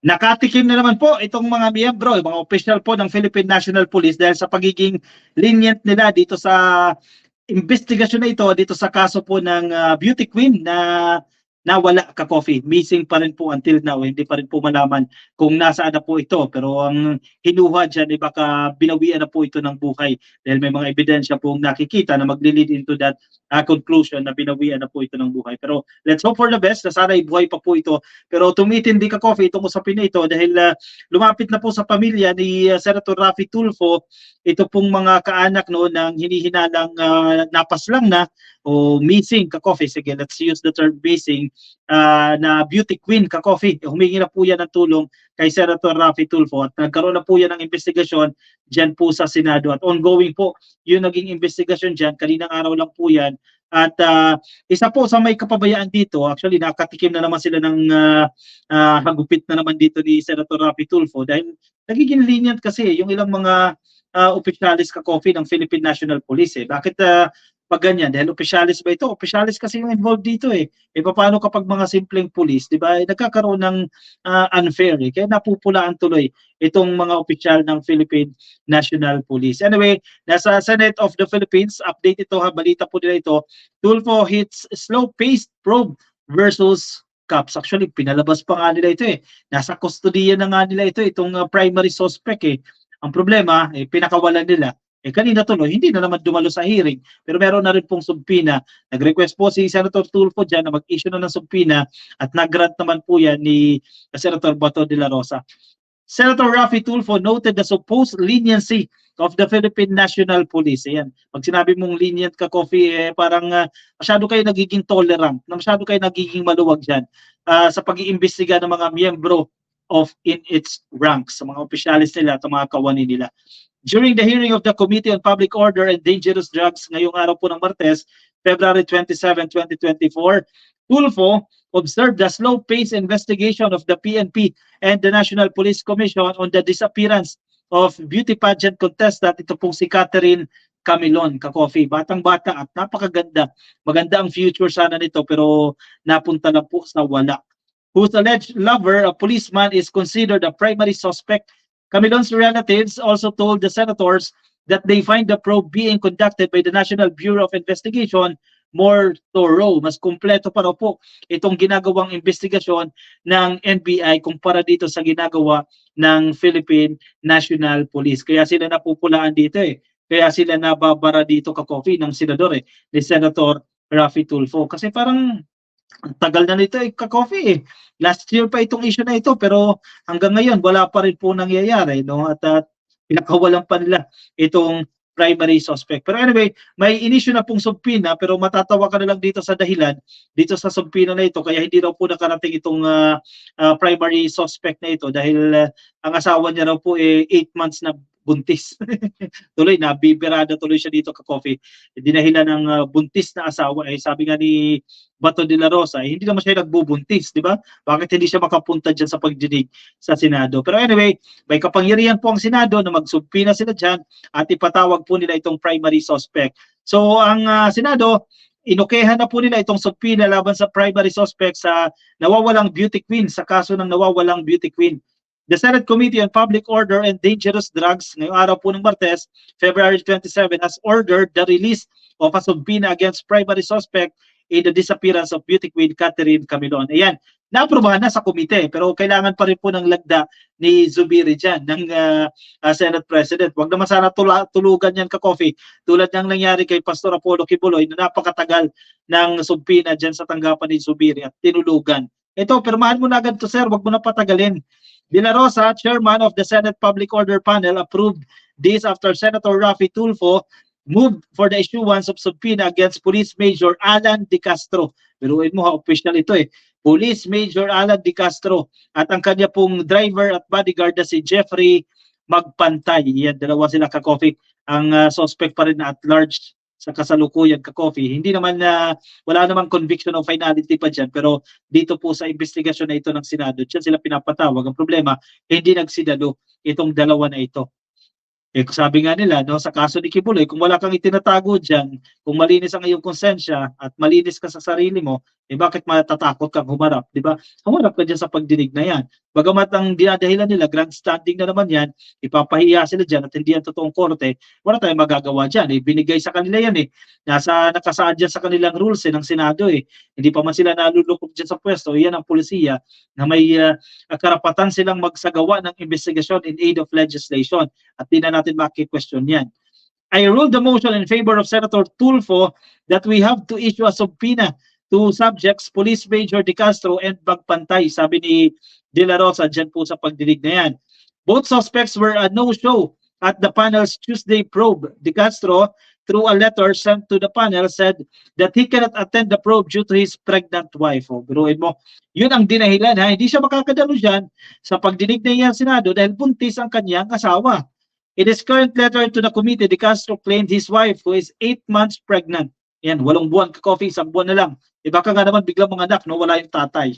Nakatikim na naman po itong mga miyembro, mga official po ng Philippine National Police dahil sa pagiging lenient nila dito sa investigasyon na ito, dito sa kaso po ng beauty queen na nawala ka-coffee. Missing pa rin po until now. Hindi pa rin po malaman kung nasaan na po ito. Pero ang hinuha dyan, baka binawian na po ito ng buhay dahil may mga ebidensya pong nakikita na magli-lead into that conclusion na binawian na po ito ng buhay. Pero let's hope for the best na sana buhay pa po ito. Pero tumitindi ka-coffee itong usapin na ito dahil lumapit na po sa pamilya ni Senator Raffy Tulfo ito pong mga kaanak no ng hinihinalang napaslang na o missing ka-coffee. Sige, let's use the term missing na beauty queen ka-coffee. Humingi na po yan ng tulong kay Senator Raffy Tulfo at nagkaroon na po yan ng investigasyon dyan po sa Senado at ongoing po yung naging investigasyon dyan. Kaninang araw lang po yan. At isa po sa may kapabayaan dito, actually nakatikim na naman sila ng hagupit na naman dito ni Senator Raffy Tulfo dahil nagiging lenient kasi yung ilang mga opisyalis ka-coffee ng Philippine National Police. Bakit pag ganyan? Dahil opisyalis ba ito? Opisyalis kasi yung involved dito paano kapag mga simpleng police, di ba? Nagkakaroon ng unfair Kaya napupulaan tuloy itong mga opisyal ng Philippine National Police. Anyway, nasa Senate of the Philippines, update ito balita po nila ito. Tulfo hits slow-paced probe versus cops. Actually, pinalabas pa nga nila ito Nasa kustodiya na nga nila itong primary suspect Ang problema, pinakawalan nila. Kanina tuloy, hindi na naman dumalo sa hearing. Pero meron na rin pong subpina. Nag-request po si Senator Tulfo dyan na mag-issue na ng subpina at nag-grant naman po yan ni Senator Bato de la Rosa. Senator Raffy Tulfo noted the supposed leniency of the Philippine National Police. Ayan. Pag sinabi mong lenient ka-coffee, parang masyado kayo nagiging tolerant, masyado kayo nagiging maluwag dyan sa pag-iimbestiga ng mga miyembro in its ranks, sa mga opisyalis nila at mga kawani nila. During the hearing of the Committee on Public Order and Dangerous Drugs ngayong araw po ng Martes, February 27, 2024, Tulfo observed the slow-paced investigation of the PNP and the National Police Commission on the disappearance of beauty pageant contestant. Ito pong si Catherine Camilon, ka-coffee. Batang-bata at napakaganda. Maganda ang future sana nito pero napunta na po sa wala. Whose alleged lover, a policeman, is considered a primary suspect. Camilon's relatives also told the senators that they find the probe being conducted by the National Bureau of Investigation more thorough. Mas kumpleto pa raw po itong ginagawang investigasyon ng NBI kumpara dito sa ginagawa ng Philippine National Police. Kaya sila napupulaan dito Kaya sila nababara dito ka-coffee ng senador ni Senator Raffy Tulfo. Kasi parang ang tagal na nito ka-coffee Last year pa itong issue na ito pero hanggang ngayon wala pa rin po nangyayari no at pinakawalan pa nila itong primary suspect. Pero anyway, may inisyu na pong subpina pero matatawa ka na lang dito sa dahilan dito sa subpina na ito kaya hindi raw po nakarating itong primary suspect na ito dahil ang asawa niya raw po 8 months na buntis. Tuloy nabibirada tuloy siya dito ka-coffee. Dinahilan ng buntis na asawa sabi nga ni Bato de la Rosa, hindi naman siya nagbubuntis, di ba? Bakit hindi siya makapunta dyan sa pagdinig sa Senado? Pero anyway, may kapangyarihan po ang Senado na magsubpina sila dyan at ipatawag po nila itong primary suspect. So ang Senado, inokehan na po nila itong subpina laban sa primary suspect sa nawawalang beauty queen, sa kaso ng nawawalang beauty queen. The Senate Committee on Public Order and Dangerous Drugs, ngayong araw po ng Martes, February 27, has ordered the release of a subpoena against primary suspect in the disappearance of beauty queen Catherine Camilon. Ayan, naaprubahan na sa komite, pero kailangan pa rin po ng lagda ni Zubiri dyan, ng Senate President. Huwag naman sana tulugan yan ka-coffee, tulad ng nangyari kay Pastor Apollo Kibuloy na napakatagal ng subpoena dyan sa tanggapan ni Zubiri at tinulugan. Ito, pirmahan mo na agad to sir, huwag mo na patagalin. De la Rosa, chairman of the Senate Public Order Panel, approved this after Senator Raffy Tulfo moved for the issuance of subpoena against Police Major Alan De Castro. Biruin mo official ito Police Major Alan De Castro at ang kanya pong driver at bodyguard na si Jeffrey Magpantay. Yan, dalawa sila ka-coffee. Ang suspect pa rin na at large sa kasalukuyan ka-coffee. Hindi naman wala namang conviction of finality pa dyan, pero dito po sa investigasyon na ito ng Senado, dyan sila pinapatawag. Ang problema, hindi nagsidalo itong dalawa na ito. Sabi nga nila, no, sa kaso ni Kibuloy, kung wala kang itinatago dyan, kung malinis ang iyong konsensya at malinis ka sa sarili mo, bakit matatakot kang humarap, di ba? Humarap ka dyan sa pagdinig na yan. Bagamat ang dinadahilan nila, grandstanding na naman yan, ipapahiya sila dyan at hindi yan totoong korte, wala tayong magagawa dyan. Binigay sa kanila yan nakasaad dyan sa kanilang rules ng Senado Hindi pa man sila nalulukog dyan sa pwesto, yan ang polisiya na may karapatan silang magsagawa ng investigasyon in aid of legislation at di na natin maki-question yan. I ruled the motion in favor of Senator Tulfo that we have to issue a subpoena to subjects, Police Major De Castro and Bagpantay, sabi ni De La Rosa dyan po sa pagdinig na yan. Both suspects were a no-show at the panel's Tuesday probe. De Castro, through a letter sent to the panel, said that he cannot attend the probe due to his pregnant wife. Biruin mo, yun ang dinahilan Hindi siya makakadalo dyan sa pagdinig na yan Senado dahil buntis ang kanyang asawa. In his current letter to the committee, De Castro claimed his wife, who is 8 months pregnant. Yan, 8 buwan ka-coffee, 1 buwan na lang. Baka nga naman biglang mga anak, wala yung tatay.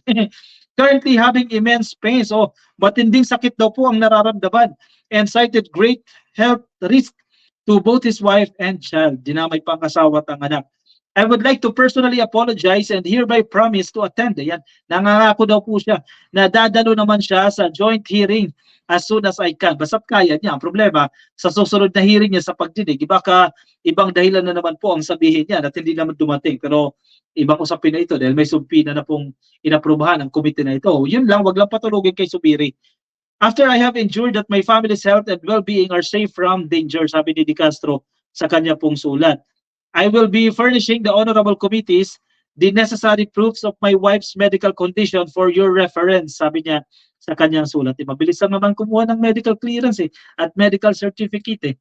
Currently having immense pain. So, matinding sakit daw po ang nararamdaman and cited great health risk to both his wife and child. Dinamay pa ang asawa at ang anak. I would like to personally apologize and hereby promise to attend. Yan, nangangako daw po siya na dadalo naman siya sa joint hearing as soon as I can. Basta't kaya niya. Ang problema, sa susunod na hearing niya sa pagdinig, baka ibang dahilan na naman po ang sabihin niya at hindi naman dumating. Pero ibang usapin na ito dahil may subpoena na pong inaprubahan ng komite na ito. Yun lang, wag lang patulugin kay Subiri. After I have ensured that my family's health and well-being are safe from danger, sabi ni De Castro sa kanya pong sulat. I will be furnishing the honorable committees the necessary proofs of my wife's medical condition for your reference, sabi niya sa kanyang sulat. Mabilis lang naman kumuha ng medical clearance at medical certificate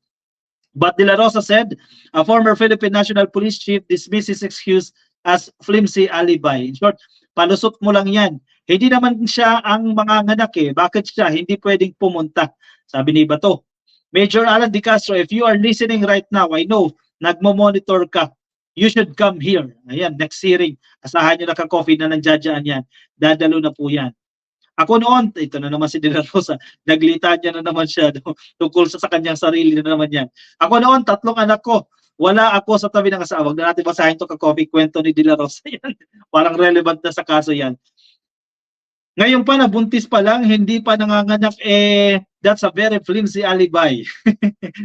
But De La Rosa said, a former Philippine National Police Chief dismissed his excuse as flimsy alibi. In short, palusot mo lang yan. Hindi naman siya ang manganganak Bakit siya hindi pwedeng pumunta? Sabi ni Bato. Major Alan De Castro, if you are listening right now, I know, nagmo-monitor ka. You should come here. Ayan, next hearing. Asahan nyo naka-coffee na nandiyadyaan yan. Dadalo na po yan. Ako noon, ito na naman si De La Rosa, naglita niya na naman siya tungkol sa kanyang sarili na naman yan. Ako noon, 3 anak ko. Wala ako sa tabi ng asawa. Huwag na natin basahin ito ka-coffee kwento ni De La Rosa yan. Parang relevant na sa kaso yan. Ngayon pa, nabuntis pa lang, hindi pa nanganganak, that's a very flimsy alibi.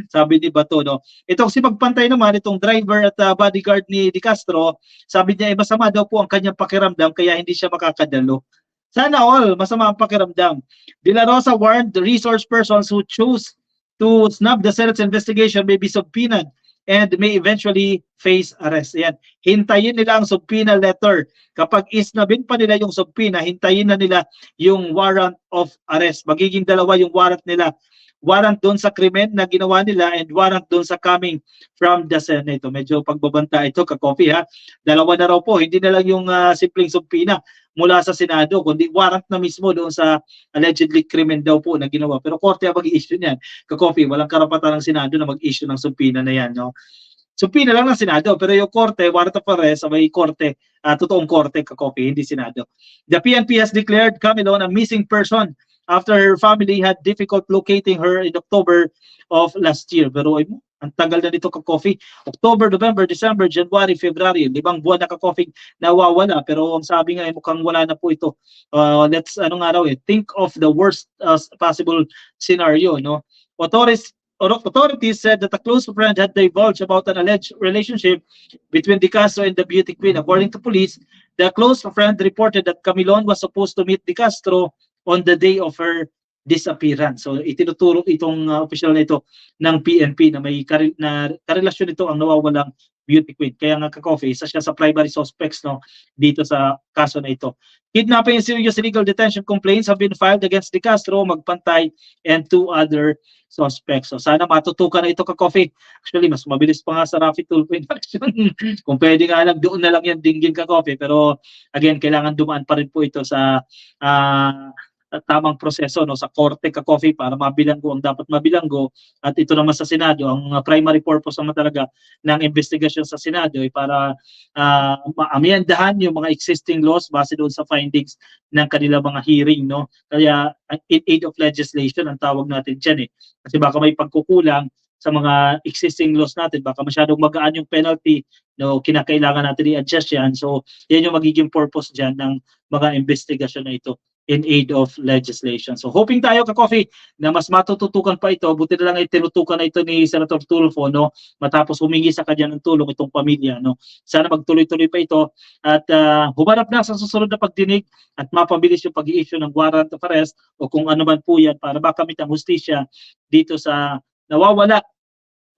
Sabi ni Bato, no? Itong si Magpantay naman, itong driver at bodyguard ni De Castro, sabi niya, masama daw po ang kanyang pakiramdam, kaya hindi siya makakadalo. Sana all, masama ang pakiramdam. De La Rosa warned the resource persons who choose to snub the Senate's investigation may be subpoenaed and may eventually face arrest. Ayan. Hintayin nila ang subpoena letter. Kapag isnabin pa nila yung subpoena, hintayin na nila yung warrant of arrest. Magiging dalawa yung warrant nila. Warrant doon sa krimen na ginawa nila and warrant doon sa coming from the Senate. Medyo pagbabanta ito, ka-coffee Dalawa na raw po, hindi na lang yung simpleng subpoena mula sa Senado, kundi warrant na mismo doon sa allegedly krimen daw po na ginawa. Pero korte ang mag-i-issue niyan. Ka-coffee, walang karapatan ng Senado na mag-issue ng subpoena na yan. No? Subpoena lang ng Senado, pero yung korte, warrant of arrest, may korte, totoong korte, ka-coffee, hindi Senado. The PNP has declared Camilon a missing person after her family had difficult locating her in October of last year. Pero ang tagal na nito ka-coffee. October, November, December, January, February. 5 buwan na ka-coffee nawawala. Pero ang sabi nga mukhang wala na po ito. Let's, think of the worst possible scenario. No? Authorities said that a close friend had divulged about an alleged relationship between De Castro and the beauty queen. According to police, the close friend reported that Camilon was supposed to meet De Castro on the day of her disappearance. So itinuturo itong official na ito ng PNP na may karelasyon ito ang nawawalang beauty queen. Kaya nga ka-coffee, isa siya sa primary suspects dito sa kaso na ito. Kidnapping and serious illegal detention complaints have been filed against De Castro, Magpantay, and 2 other suspects. So sana matutukan na ito ka-coffee. Actually, mas mabilis pa nga sa Rafi Tulfo infraction. Kung pwede nga lang, doon na lang yan dinggin ka-coffee. Pero again, kailangan dumaan pa rin po ito sa tamang proseso sa korte ka-coffee para mabilanggo ang dapat mabilanggo at ito naman sa Senado ang primary purpose naman talaga ng investigasyon sa Senado ay para maamyendahan yung mga existing laws base doon sa findings ng kanila mga hearing kaya in aid of legislation ang tawag natin diyan kasi baka may pagkukulang sa mga existing laws natin. Baka masyadong magaan yung penalty, no, kinakailangan natin i-adjust yan. So, yan yung magiging purpose dyan ng mga investigasyon na ito in aid of legislation. So, hoping tayo, ka-coffee, na mas matututukan pa ito. Buti na lang ay tinutukan na ito ni Senator Tulfo, no, matapos humingi sa kanya ng tulong itong pamilya, no. Sana magtuloy-tuloy pa ito at humarap na sa susunod na pagdinig at mapabilis yung pag-i-issue ng warrant of arrest o kung ano man po yan para makamit ang hustisya dito sa nawawala,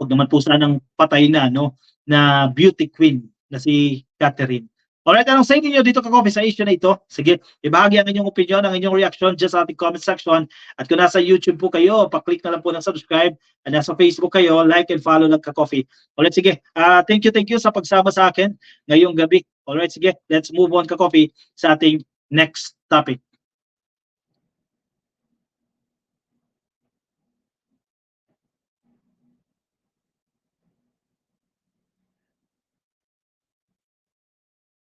huwag naman po sanang patay na, no, na beauty queen na si Catherine. Alright, anong say niyo dito, ka-coffee, sa issue na ito? Sige, ibahagi ang inyong opinion, ang inyong reaction dyan sa ating comment section. At kung nasa YouTube po kayo, pa-click na lang po ng subscribe. At nasa Facebook kayo, like and follow ng ka-coffee. Alright, sige. Thank you sa pagsama sa akin ngayong gabi. Alright, sige. Let's move on, ka-coffee, sa ating next topic.